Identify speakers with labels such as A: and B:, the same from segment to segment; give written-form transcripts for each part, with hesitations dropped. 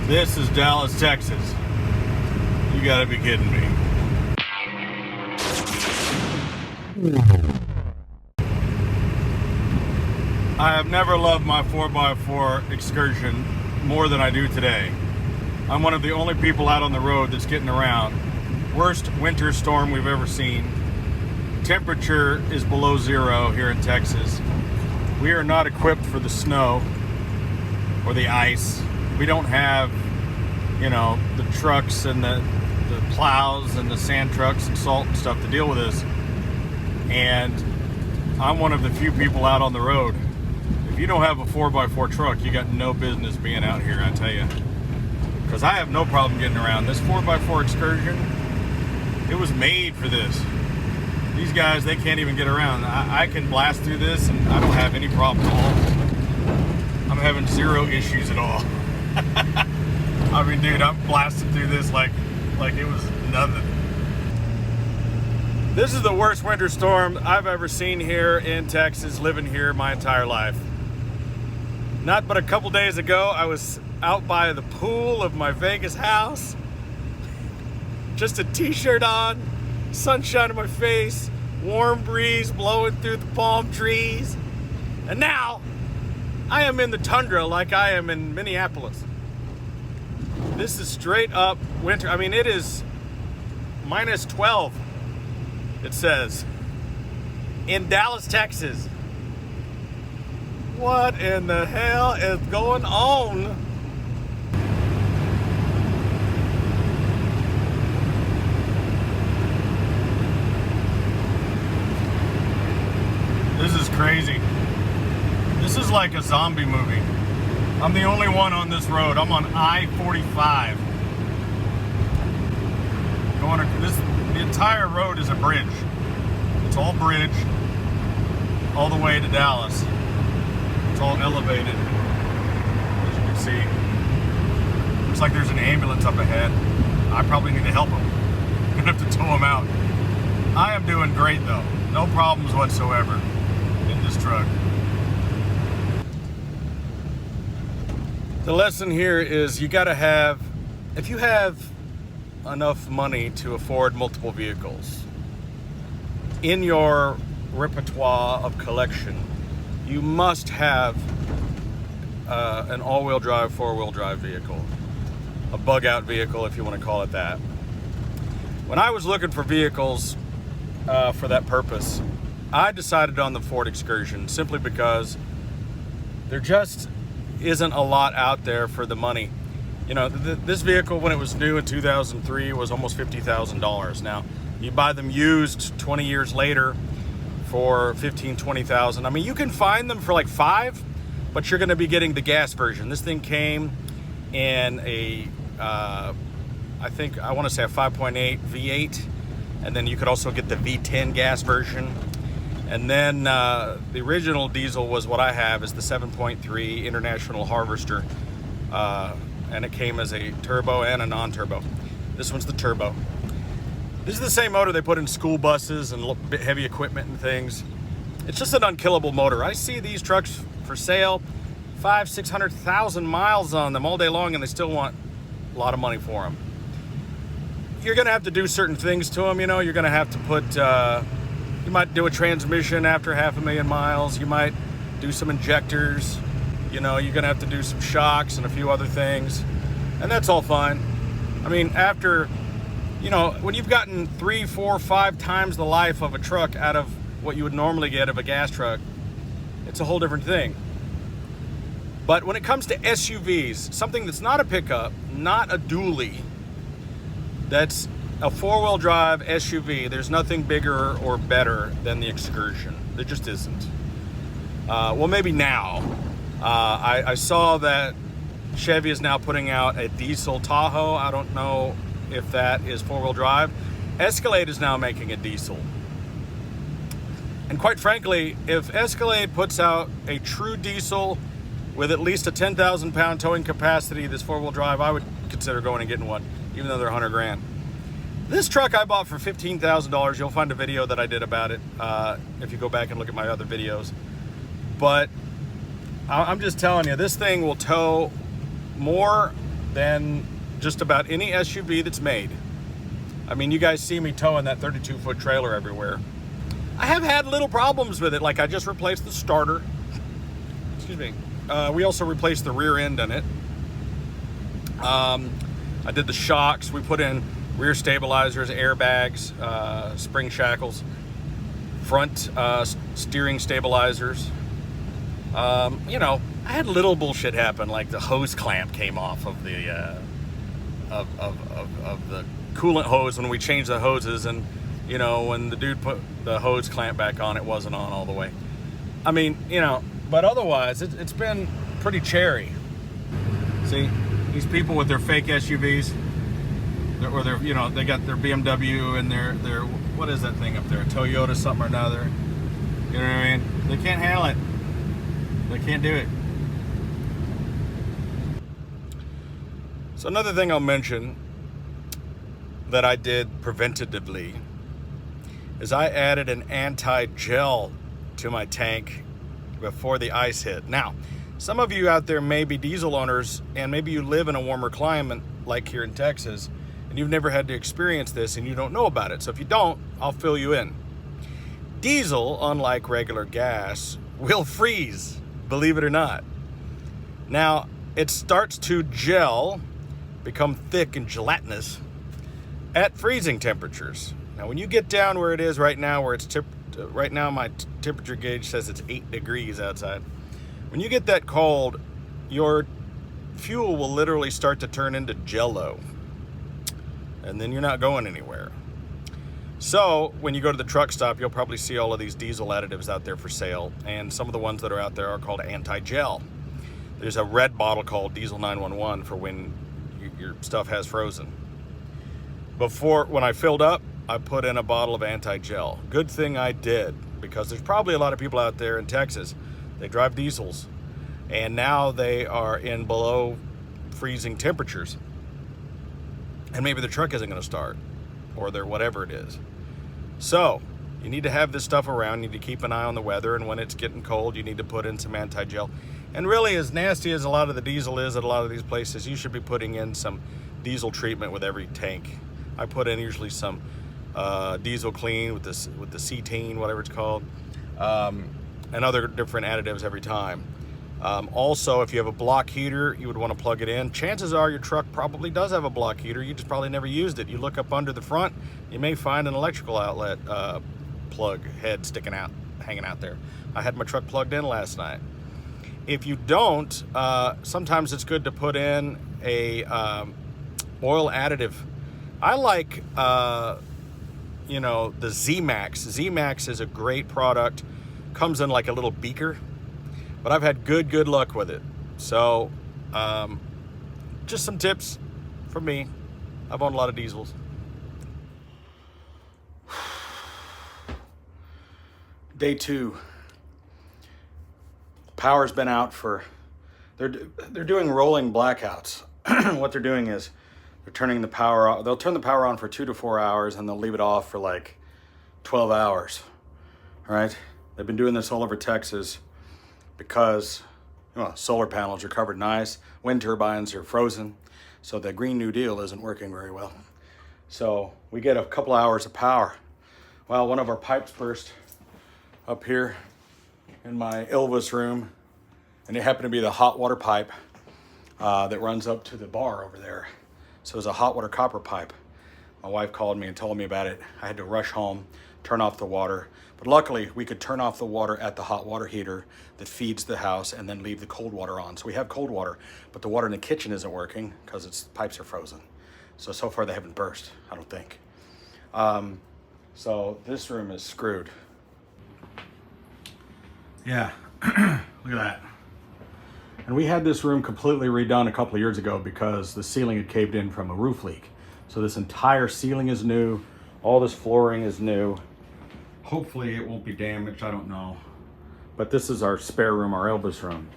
A: This is Dallas, Texas. You gotta be kidding me. I have never loved my 4x4 Excursion more than I do today. I'm one of the only people out on the road that's getting around. Worst winter storm we've ever seen. Temperature is below zero here in Texas. We are not equipped for the snow or the ice. We don't have, you know, the trucks and the plows and the sand trucks and salt and stuff to deal with this. And I'm one of the few people out on the road. If you don't have a 4x4 truck, you got no business being out here, I tell you. Because I have no problem getting around. This 4x4 Excursion, it was made for this. These guys, they can't even get around. I can blast through this and I don't have any problem at all. I'm having zero issues at all. I mean, dude, I'm blasting through this like it was nothing. This is the worst winter storm I've ever seen here in Texas, living here my entire life. Not but a couple days ago, I was out by the pool of my Vegas house. Just a t-shirt on, sunshine in my face, warm breeze blowing through the palm trees. And now, I am in the tundra like I am in Minneapolis. This is straight up winter. I mean, it is minus 12, it says, in Dallas, Texas. What in the hell is going on? This is crazy. This is like a zombie movie. I'm the only one on this road. I'm on I-45. The entire road is a bridge. It's all bridge, all the way to Dallas. It's all elevated, as you can see. Looks like there's an ambulance up ahead. I probably need to help him. I'm gonna have to tow him out. I am doing great though. No problems whatsoever in this truck. The lesson here is you gotta have, if you have enough money to afford multiple vehicles in your repertoire of collection, you must have an all-wheel drive, four-wheel drive vehicle, a bug-out vehicle if you want to call it that. When I was looking for vehicles for that purpose, I decided on the Ford Excursion simply because there just isn't a lot out there for the money. You know, this vehicle, when it was new in 2003, was almost $50,000. Now, you buy them used 20 years later for $15,000, $20,000. I mean, you can find them for like $5,000, but you're going to be getting the gas version. This thing came in a, I want to say a 5.8 V8, and then you could also get the V10 gas version. And then the original diesel was what I have, is the 7.3 International Harvester. And it came as a turbo and a non-turbo. This one's the turbo. This is the same motor they put in school buses and heavy equipment and things. It's just an unkillable motor. I see these trucks for sale, 500,000-600,000 miles on them all day long, and they still want a lot of money for them. You're gonna have to do certain things to them, you know. You're gonna have to put, you might do a transmission after 500,000 miles. You might do some injectors. You know, you're gonna have to do some shocks and a few other things, and that's all fine. I mean, after, you know, when you've gotten 3, 4, 5 times the life of a truck out of what you would normally get of a gas truck, it's a whole different thing. But when it comes to SUVs, something that's not a pickup, not a dually, that's a 4-wheel drive SUV, there's nothing bigger or better than the Excursion. There just isn't. Well, maybe now. I saw that Chevy is now putting out a diesel Tahoe. I don't know if that is 4-wheel drive. Escalade is now making a diesel. And quite frankly, if Escalade puts out a true diesel with at least a 10,000 pound towing capacity, this 4-wheel drive, I would consider going and getting one, even though they're 100 grand. This truck I bought for $15,000. You'll find a video that I did about it if you go back and look at my other videos. But I'm just telling you, this thing will tow more than just about any SUV that's made. I mean, you guys see me towing that 32-foot trailer everywhere. I have had little problems with it, like I just replaced the starter. Excuse me. We also replaced the rear end on it. I did the shocks. We put in rear stabilizers, airbags, spring shackles, front steering stabilizers. You know, I had little bullshit happen, like the hose clamp came off of the of the coolant hose when we changed the hoses, and you know, when the dude put the hose clamp back on, it wasn't on all the way. I mean, you know, but otherwise, it's been pretty cherry. See, these people with their fake SUVs, or their, you know, they got their BMW and their what is that thing up there? A Toyota something or another. You know what I mean? They can't handle it. They can't do it. So another thing I'll mention that I did preventatively is I added an Antigel to my tank before the ice hit. Now, some of you out there may be diesel owners, and maybe you live in a warmer climate like here in Texas, and you've never had to experience this and you don't know about it. So if you don't, I'll fill you in. Diesel, unlike regular gas, will freeze, believe it or not. Now, it starts to gel, become thick and gelatinous at freezing temperatures. Now, when you get down where it is right now, where it's right now my temperature gauge says it's 8 degrees outside. When you get that cold, your fuel will literally start to turn into Jell-O, and then you're not going anywhere. So when you go to the truck stop, you'll probably see all of these diesel additives out there for sale, and some of the ones that are out there are called Antigel. There's a red bottle called Diesel 911 for when your stuff has frozen. When I filled up, I put in a bottle of Antigel. Good thing I did, because there's probably a lot of people out there in Texas, they drive diesels, and now they are in below freezing temperatures, and maybe the truck isn't going to start, or their whatever it is. So you need to have this stuff around. You need to keep an eye on the weather, and when it's getting cold, you need to put in some Antigel. And really, as nasty as a lot of the diesel is at a lot of these places, you should be putting in some diesel treatment with every tank. I put in usually some diesel clean with the cetane, whatever it's called, and other different additives every time. Also, if you have a block heater, you would want to plug it in. Chances are your truck probably does have a block heater. You just probably never used it. You look up under the front, you may find an electrical outlet plug head sticking out, hanging out there. I had my truck plugged in last night. If you don't, sometimes it's good to put in a oil additive. I like, you know, the Z-Max. Z-Max is a great product. Comes in like a little beaker, but I've had good luck with it. So just some tips from me. I've owned a lot of diesels. Day 2. Power's been out for, they're doing rolling blackouts. What they're doing is they're turning the power off. They'll turn the power on for 2 to 4 hours, and they'll leave it off for like 12 hours. All right. They've been doing this all over Texas because, well, solar panels are covered in ice, wind turbines are frozen, so the Green New Deal isn't working very well. So we get a couple hours of power. Well, one of our pipes burst up here in my Elvis room, and it happened to be the hot water pipe that runs up to the bar over there. So it was a hot water copper pipe. My wife called me and told me about it. I had to rush home, turn off the water. But luckily, we could turn off the water at the hot water heater that feeds the house and then leave the cold water on. So we have cold water, but the water in the kitchen isn't working because its pipes are frozen. So far they haven't burst, I don't think. So this room is screwed. Yeah, look at that. And we had this room completely redone a couple of years ago because the ceiling had caved in from a roof leak. So this entire ceiling is new. All this flooring is new. Hopefully it won't be damaged, I don't know. But this is our spare room, our Elvis room.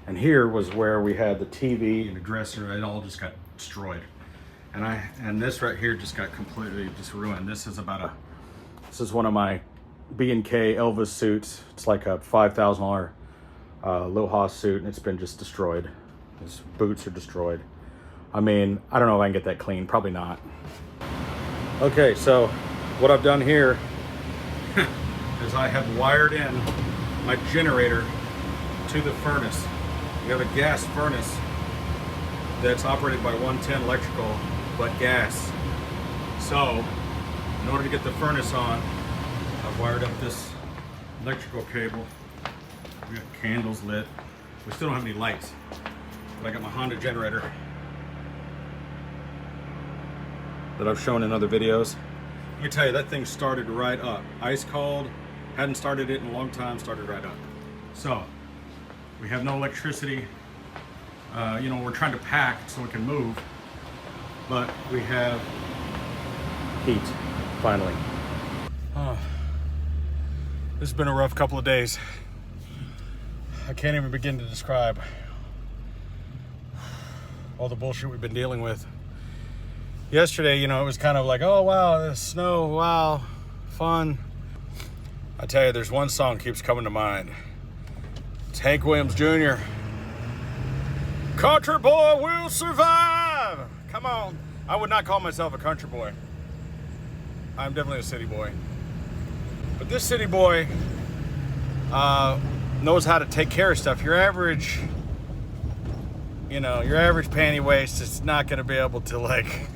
A: And here was where we had the TV and the dresser. It all just got destroyed. And this right here just got completely just ruined. This is one of my B&K Elvis suits. It's like a $5,000 Low Haas suit, and it's been just destroyed. His boots are destroyed. I mean, I don't know if I can get that clean. Probably not. Okay, so what I've done here is I have wired in my generator to the furnace. We have a gas furnace that's operated by 110 electrical, but gas. So, in order to get the furnace on, I've wired up this electrical cable. We got candles lit. We still don't have any lights, but I got my Honda generator that I've shown in other videos. Let me tell you, that thing started right up. Ice cold, hadn't started it in a long time, started right up. So, we have no electricity. You know, we're trying to pack so we can move, but we have heat, finally. Oh, this has been a rough couple of days. I can't even begin to describe all the bullshit we've been dealing with. Yesterday, you know, it was kind of like, oh wow, the snow, wow, fun. I tell you, there's one song keeps coming to mind. It's Hank Williams Jr. Country boy will survive. Come on. I would not call myself a country boy. I'm definitely a city boy. But this city boy knows how to take care of stuff. Your average, you know, your average panty waist is not going to be able to like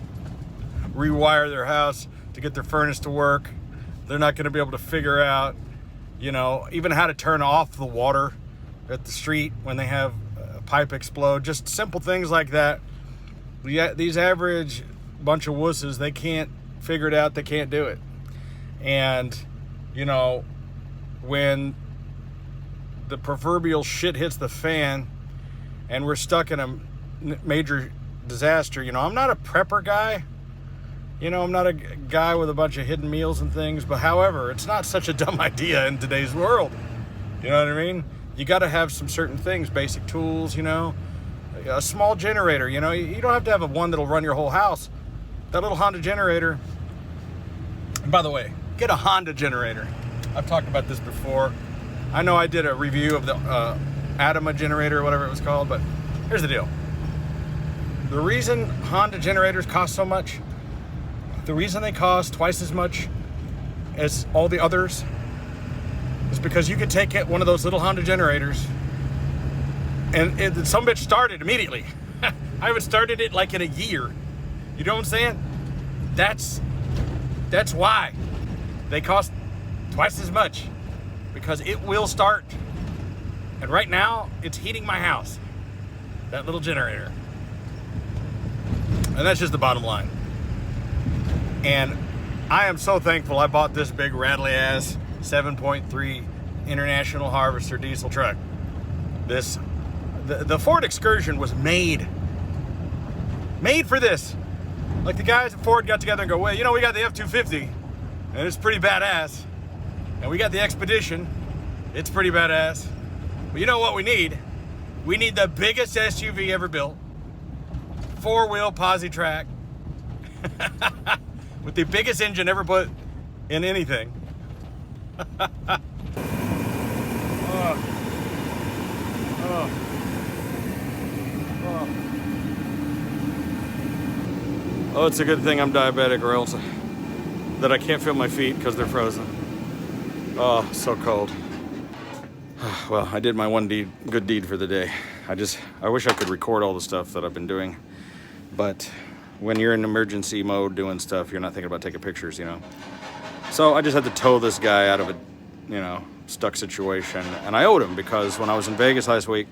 A: rewire their house to get their furnace to work. They're not going to be able to figure out, you know, even how to turn off the water at the street when they have a pipe explode. Just simple things like that. These average bunch of wusses, they can't figure it out. They can't do it. And, you know, when the proverbial shit hits the fan and we're stuck in a major disaster, you know, I'm not a prepper guy. You know, I'm not a guy with a bunch of hidden meals and things, but however, it's not such a dumb idea in today's world. You know what I mean? You got to have some certain things, basic tools, you know, a small generator, you know, you don't have to have one that'll run your whole house. That little Honda generator, and by the way, get a Honda generator. I've talked about this before. I know I did a review of the Adama generator or whatever it was called, but here's the deal. The reason Honda generators cost so much, the reason they cost twice as much as all the others is because you could take one of those little Honda generators and some bitch started immediately. I haven't started it like in a year. You know what I'm saying? That's why they cost twice as much, because it will start. And right now it's heating my house, that little generator. And that's just the bottom line. And I am so thankful I bought this big rattly ass 7.3 International Harvester diesel truck. The Ford Excursion was made for this. Like the guys at Ford got together and go, well, you know, we got the F-250 and it's pretty badass. And we got the Expedition, it's pretty badass. But you know what we need? We need the biggest SUV ever built. 4-wheel posi track. With the biggest engine ever put in anything. Oh, it's a good thing I'm diabetic, or else that I can't feel my feet because they're frozen. Oh, so cold. Well, I did my one good deed for the day. I wish I could record all the stuff that I've been doing, but when you're in emergency mode doing stuff, you're not thinking about taking pictures, you know. So I just had to tow this guy out of a, you know, stuck situation, and I owed him because when I was in Vegas last week,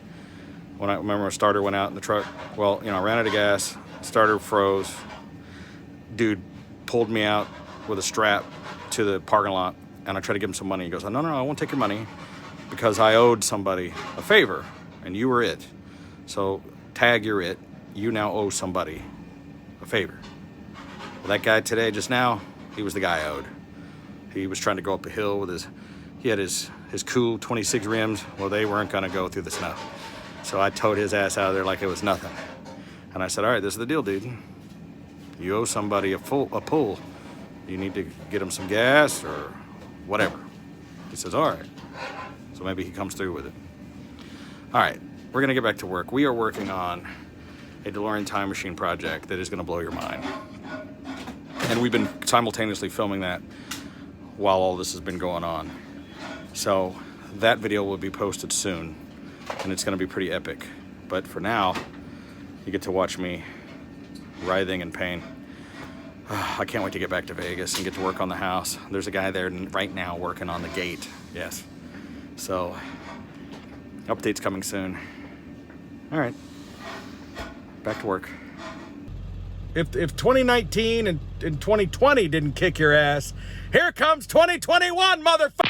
A: when I remember a starter went out in the truck, well, you know, I ran out of gas, starter froze, dude pulled me out with a strap to the parking lot, and I tried to give him some money. He goes, no, I won't take your money because I owed somebody a favor, and you were it. So tag, you're it. You now owe somebody a favor. Well, that guy today, just now, he was the guy I owed. He was trying to go up a hill with he had his cool 26 rims. Well, they weren't gonna go through the snow. So I towed his ass out of there like it was nothing. And I said, all right, this is the deal, dude. You owe somebody a pull. You need to get him some gas or whatever. He says, all right. So maybe he comes through with it. All right, we're gonna get back to work. We are working on a DeLorean time machine project that is going to blow your mind. And we've been simultaneously filming that while all this has been going on. So that video will be posted soon, and it's going to be pretty epic. But for now, you get to watch me writhing in pain. I can't wait to get back to Vegas and get to work on the house. There's a guy there right now working on the gate. Yes. So, updates coming soon. All right. Back to work. If 2019 and 2020 didn't kick your ass, here comes 2021, motherfucker!